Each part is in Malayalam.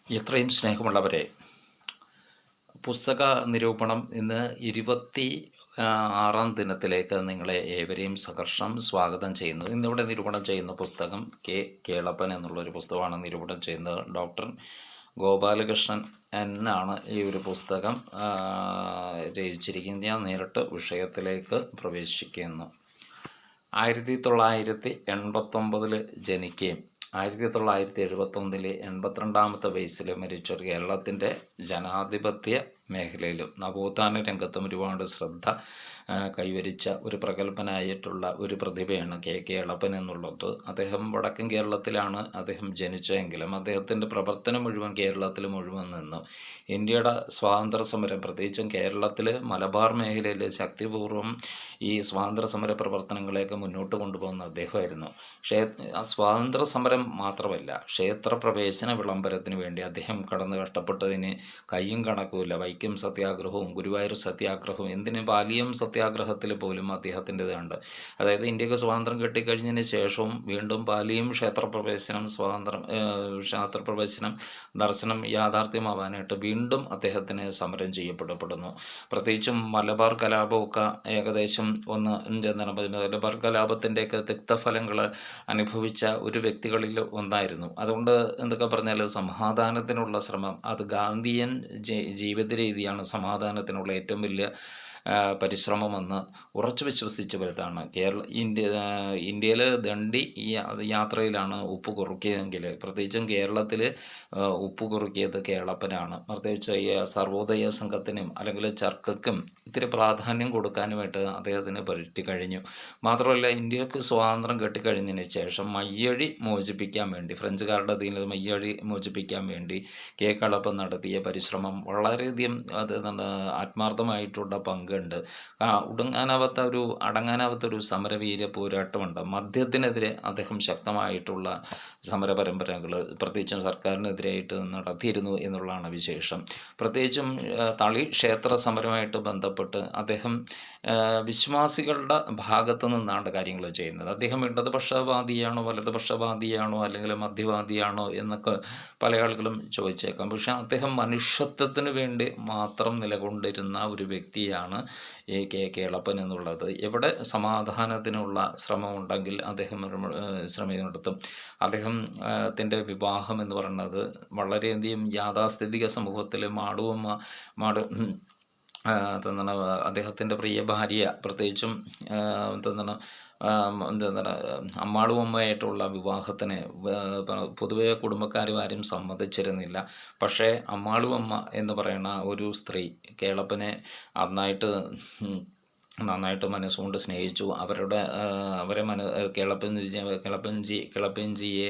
എത്രയും സ്നേഹമുള്ളവരെ, പുസ്തക നിരൂപണം ഇന്ന് 26-ാം ദിനത്തിലേക്ക് നിങ്ങളെ ഏവരെയും സഹർഷം സ്വാഗതം ചെയ്യുന്നു. ഇന്നിവിടെ നിരൂപണം ചെയ്യുന്ന പുസ്തകം കേളപ്പൻ എന്നുള്ളൊരു പുസ്തകമാണ് നിരൂപണം ചെയ്യുന്നത്. ഡോക്ടർ ഗോപാലകൃഷ്ണൻ എന്നാണ് ഈ ഒരു പുസ്തകം രചിച്ചിരിക്കുന്നത്. ഞാൻ നേരിട്ട് വിഷയത്തിലേക്ക് പ്രവേശിക്കുന്നു. 1989 ജനിക്കുകയും 1971 82ാമത്തെ വയസ്സിൽ മരിച്ച കേരളത്തിൻ്റെ ജനാധിപത്യ മേഖലയിലും നവോത്ഥാന രംഗത്തും ഒരുപാട് ശ്രദ്ധ കൈവരിച്ച ഒരു പ്രഗത്ഭനായിട്ടുള്ള ഒരു പ്രതിഭയാണ് കേളപ്പൻ എന്നുള്ളത്. അദ്ദേഹം വടക്കൻ കേരളത്തിലാണ് അദ്ദേഹം ജനിച്ചതെങ്കിലും അദ്ദേഹത്തിൻ്റെ പ്രവർത്തനം മുഴുവൻ കേരളത്തിൽ മുഴുവൻ നിന്നു. ഇന്ത്യയുടെ സ്വാതന്ത്ര്യ സമരം, പ്രത്യേകിച്ചും കേരളത്തിൽ മലബാർ മേഖലയിൽ ശക്തിപൂർവ്വം ഈ സ്വാതന്ത്ര്യ സമര പ്രവർത്തനങ്ങളെയൊക്കെ മുന്നോട്ട് കൊണ്ടുപോകുന്ന അദ്ദേഹമായിരുന്നു. സ്വാതന്ത്ര്യ സമരം മാത്രമല്ല, ക്ഷേത്ര പ്രവേശന വിളംബരത്തിന് വേണ്ടി അദ്ദേഹം കടന്ന് കഷ്ടപ്പെട്ടതിന് കയ്യും കണക്കുമില്ല. വൈക്കം സത്യാഗ്രഹവും ഗുരുവായൂർ സത്യാഗ്രഹവും, എന്തിന് പാലിയം സത്യാഗ്രഹത്തിൽ പോലും അദ്ദേഹത്തിൻ്റെതുണ്ട്. അതായത് ഇന്ത്യക്ക് സ്വാതന്ത്ര്യം കിട്ടിക്കഴിഞ്ഞതിന് ശേഷവും വീണ്ടും പാലിയം ക്ഷേത്രപ്രവേശനം ദർശനം യാഥാർത്ഥ്യമാവാനായിട്ട് വീണ്ടും അദ്ദേഹത്തിന് സമരം ചെയ്യപ്പെടുന്നു. പ്രത്യേകിച്ചും മലബാർ കലാപമൊക്കെ ഏകദേശം മലബാർ കലാപത്തിൻ്റെയൊക്കെ തിക്തഫലങ്ങൾ അനുഭവിച്ച ഒരു വ്യക്തികളിൽ ഒന്നായിരുന്നു. അതുകൊണ്ട് എന്തൊക്കെ പറഞ്ഞാൽ സമാധാനത്തിനുള്ള ശ്രമം, അത് ഗാന്ധിയൻ ജീവിത രീതിയാണ് സമാധാനത്തിനുള്ള ഏറ്റവും വലിയ പരിശ്രമമെന്ന് ഉറച്ചു വിശ്വസിച്ചവരാണ്. ഇന്ത്യയിൽ ദണ്ഡി യാത്രയിലാണ് ഉപ്പ് കുറുക്കിയതെങ്കിൽ പ്രത്യേകിച്ചും കേരളത്തിൽ ഉപ്പ് കുറുക്കിയത് കേളപ്പനാണ്. പ്രത്യേകിച്ച് ഈ സർവോദയ സംഘത്തിനും അല്ലെങ്കിൽ ചർക്കയ്ക്കും ഇത്തിരി പ്രാധാന്യം കൊടുക്കാനുമായിട്ട് അദ്ദേഹത്തിന് പറ്റിക്കഴിഞ്ഞു. മാത്രമല്ല, ഇന്ത്യക്ക് സ്വാതന്ത്ര്യം കിട്ടിക്കഴിഞ്ഞതിന് ശേഷം മയ്യഴി മോചിപ്പിക്കാൻ വേണ്ടി, ഫ്രഞ്ചുകാരുടെ അധീനത മയ്യഴി മോചിപ്പിക്കാൻ വേണ്ടി കേളപ്പൻ നടത്തിയ പരിശ്രമം വളരെയധികം ആത്മാർത്ഥമായിട്ടുള്ള പങ്കുണ്ട്. അടങ്ങാനാവാത്ത ഒരു സമരവീര്യ പോരാട്ടമുണ്ട്. മദ്യത്തിനെതിരെ അദ്ദേഹം ശക്തമായിട്ടുള്ള സമര പരമ്പരകൾ പ്രത്യേകിച്ചും സർക്കാരിനെതിരായിട്ട് നടത്തിയിരുന്നു എന്നുള്ളതാണ് വിശേഷം. പ്രത്യേകിച്ചും തളി ക്ഷേത്ര സമരമായിട്ട് ബന്ധപ്പെട്ട് അദ്ദേഹം വിശ്വാസികളുടെ ഭാഗത്തു നിന്നാണ് കാര്യങ്ങൾ ചെയ്യുന്നത്. അദ്ദേഹം ഇടതുപക്ഷവാദിയാണോ വലതുപക്ഷവാദിയാണോ അല്ലെങ്കിൽ മധ്യവാദിയാണോ എന്നൊക്കെ പല ആളുകളും ചോദിച്ചേക്കാം. പക്ഷേ അദ്ദേഹം മനുഷ്യത്വത്തിന് വേണ്ടി മാത്രം നിലകൊണ്ടിരുന്ന ഒരു വ്യക്തിയാണ് ഈ കേളപ്പൻ എന്നുള്ളത്. എവിടെ സമാധാനത്തിനുള്ള ശ്രമമുണ്ടെങ്കിൽ അദ്ദേഹം ശ്രമം നടത്തും. അദ്ദേഹത്തിൻ്റെ വിവാഹം എന്ന് പറയുന്നത് വളരെയധികം യാഥാസ്ഥിതിക സമൂഹത്തിൽ അദ്ദേഹത്തിൻ്റെ പ്രിയ ഭാര്യ, പ്രത്യേകിച്ചും അമ്മാളുമ്മയായിട്ടുള്ള വിവാഹത്തിന് പൊതുവെ കുടുംബക്കാരും ആരും സമ്മതിച്ചിരുന്നില്ല. പക്ഷേ അമ്മാളുമ്മ എന്ന് പറയുന്ന ഒരു സ്ത്രീ കേളപ്പനെ നന്നായിട്ട് മനസ്സുകൊണ്ട് സ്നേഹിച്ചു. കേളപ്പൻജിയെ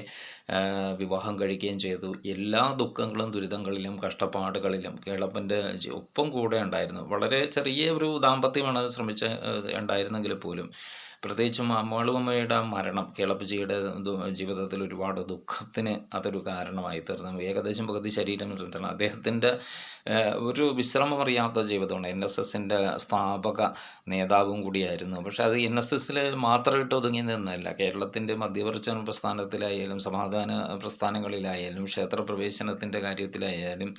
വിവാഹം കഴിക്കുകയും ചെയ്തു. എല്ലാ ദുഃഖങ്ങളും ദുരിതങ്ങളിലും കഷ്ടപ്പാടുകളിലും കേളപ്പൻ്റെ ഒപ്പം കൂടെ ഉണ്ടായിരുന്നു. വളരെ ചെറിയ ഒരു ദാമ്പത്യമാണ് ഉണ്ടായിരുന്നെങ്കിൽ പോലും പ്രത്യേകിച്ചും അമ്മാളുമ്മയുടെ മരണം കേളപ്പജിയുടെ ജീവിതത്തിൽ ഒരുപാട് ദുഃഖത്തിന് അതൊരു കാരണമായി തീർന്നു. ഏകദേശം പകുതി ശരീരം ഇരുന്നിട്ടാണ്. അദ്ദേഹത്തിൻ്റെ ഒരു വിശ്രമമറിയാത്ത ജീവിതമാണ്. NSSൻ്റെ സ്ഥാപക നേതാവും കൂടിയായിരുന്നു. പക്ഷേ അത് NSSൽ മാത്രമായിട്ട് ഒതുങ്ങി നിന്നല്ല. കേരളത്തിൻ്റെ മധ്യവർജന പ്രസ്ഥാനത്തിലായാലും സമാധാന പ്രസ്ഥാനങ്ങളിലായാലും ക്ഷേത്രപ്രവേശനത്തിൻ്റെ കാര്യത്തിലായാലും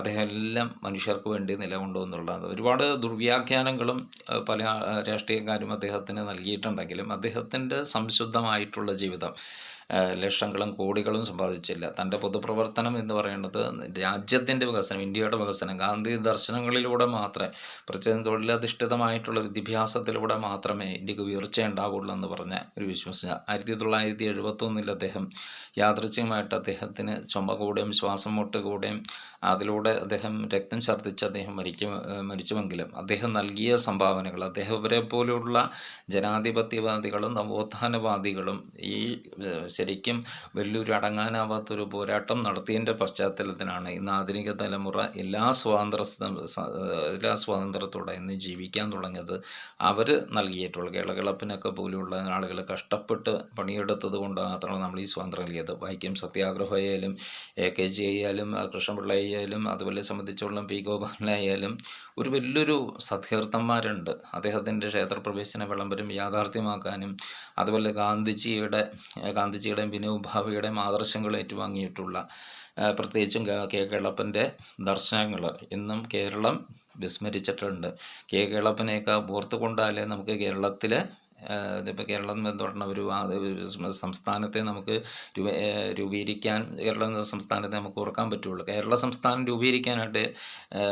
അദ്ദേഹം എല്ലാം മനുഷ്യർക്ക് വേണ്ടി നിലകൊണ്ടുവന്നുള്ളത്. ഒരുപാട് ദുർവ്യാഖ്യാനങ്ങളും പല രാഷ്ട്രീയക്കാരും അദ്ദേഹത്തിന് നൽകിയിട്ടുണ്ടെങ്കിലും അദ്ദേഹത്തിൻ്റെ സംശുദ്ധമായിട്ടുള്ള ജീവിതം ലക്ഷങ്ങളും കോടികളും സമ്പാദിച്ചില്ല. തൻ്റെ പൊതുപ്രവർത്തനം എന്ന് പറയുന്നത് രാജ്യത്തിൻ്റെ വികസനം, ഇന്ത്യയുടെ വികസനം ഗാന്ധി ദർശനങ്ങളിലൂടെ മാത്രമേ, പ്രത്യേകം തൊഴിലധിഷ്ഠിതമായിട്ടുള്ള വിദ്യാഭ്യാസത്തിലൂടെ മാത്രമേ ഇന്ത്യക്ക് ഉയർച്ചയുണ്ടാവുള്ളൂ എന്ന് പറഞ്ഞ ഒരു വിശ്വസിച്ച 1971 അദ്ദേഹം യാദൃച്ഛികമായിട്ട് അദ്ദേഹത്തിന് ചുമ കൂടെയും ശ്വാസം മുട്ട് കൂടെയും അതിലൂടെ അദ്ദേഹം രക്തം ഛർദ്ദിച്ച് അദ്ദേഹം മരിച്ചുവെങ്കിലും അദ്ദേഹം നൽകിയ സംഭാവനകൾ, അദ്ദേഹവരെ പോലുള്ള ജനാധിപത്യവാദികളും നവോത്ഥാനവാദികളും ഈ ശരിക്കും വലിയൊരു അടങ്ങാനാവാത്തൊരു പോരാട്ടം നടത്തിയതിൻ്റെ പശ്ചാത്തലത്തിലാണ് ഇന്ന് ആധുനിക തലമുറ എല്ലാ സ്വാതന്ത്ര്യത്തോടെ ഇന്ന് ജീവിക്കാൻ തുടങ്ങിയത്. അവർ നൽകിയിട്ടുള്ള കേളപ്പനൊക്കെ പോലെയുള്ള ആളുകൾ കഷ്ടപ്പെട്ട് പണിയെടുത്തത് കൊണ്ട് മാത്രമാണ് നമ്മൾ ഈ സ്വാതന്ത്ര്യം നൽകിയത്. വൈക്കം സത്യാഗ്രഹമായാലും AKG ആയാലും കൃഷ്ണപിള്ള ആയാലും അതുപോലെ സംബന്ധിച്ചുള്ള P. ഗോപാലനായാലും ഒരു വലിയൊരു സത്കീർത്തന്മാരുണ്ട്. അദ്ദേഹത്തിൻ്റെ ക്ഷേത്രപ്രവേശന വിളംബരം യാഥാർത്ഥ്യമാക്കാനും അതുപോലെ ഗാന്ധിജിയുടെയും വിനോബ് ഭാവെയുടെയും ആദർശങ്ങൾ ഏറ്റുവാങ്ങിയിട്ടുള്ള പ്രത്യേകിച്ചും കെ കേളപ്പൻ്റെ ദർശനങ്ങൾ ഇന്നും കേരളം വിസ്മരിച്ചിട്ടുണ്ട്. കെ കേളപ്പനെയൊക്കെ ഓർത്ത് കൊണ്ടാലേ നമുക്ക് കേരളത്തിൽ ഇതിപ്പോൾ കേരളം എന്ന് പറഞ്ഞ ഒരു സംസ്ഥാനത്തെ നമുക്ക് രൂപീകരിക്കാൻ, കേരളം എന്ന സംസ്ഥാനത്തെ നമുക്ക് ഓർക്കാൻ പറ്റുള്ളൂ. കേരള സംസ്ഥാനം രൂപീകരിക്കാനായിട്ട്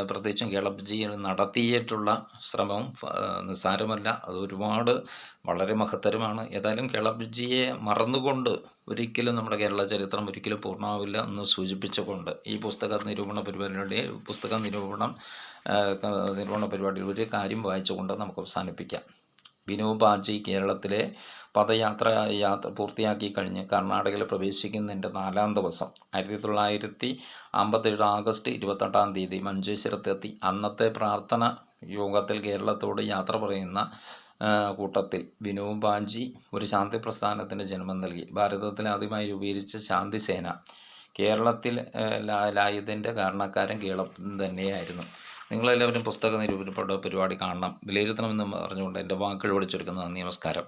പ്രത്യേകിച്ചും കേളപ്പജി നടത്തിയിട്ടുള്ള ശ്രമം നിസ്സാരമല്ല. അത് ഒരുപാട് വളരെ മഹത്തരമാണ്. ഏതായാലും കേളപ്പജിയെ മറന്നുകൊണ്ട് ഒരിക്കലും നമ്മുടെ കേരള ചരിത്രം ഒരിക്കലും പൂർണ്ണമാവില്ല എന്ന് സൂചിപ്പിച്ചുകൊണ്ട് ഈ പുസ്തക നിരൂപണ പരിപാടിയിൽ ഒരു കാര്യം വായിച്ചുകൊണ്ട് നമുക്ക് അവസാനിപ്പിക്കാം. വിനോബ് ബാജി കേരളത്തിലെ യാത്ര പൂർത്തിയാക്കി കഴിഞ്ഞ് കർണാടകയിൽ പ്രവേശിക്കുന്നതിൻ്റെ 4ാം ദിവസം 1957 ആഗസ്റ്റ് 28-ാം തീയതി മഞ്ചേശ്വരത്തെത്തി. അന്നത്തെ പ്രാർത്ഥന യോഗത്തിൽ കേരളത്തോട് യാത്ര പറയുന്ന കൂട്ടത്തിൽ വിനോബ് ബാജി ഒരു ശാന്തി പ്രസ്ഥാനത്തിന് ജന്മം നൽകി. ഭാരതത്തിൽ ആദ്യമായി രൂപീകരിച്ച ശാന്തിസേന കേരളത്തിൽ ലായതിൻ്റെ കാരണക്കാരൻ കേളപ്പൻ തന്നെയായിരുന്നു. നിങ്ങളെല്ലാവരും പുസ്തക നിരൂപണ പരിപാടി കാണണം, വിലയിരുത്തണമെന്ന് പറഞ്ഞുകൊണ്ട് എൻ്റെ വാക്കുകൾ വിളിച്ചെടുക്കുന്നു. നന്ദി, നമസ്കാരം.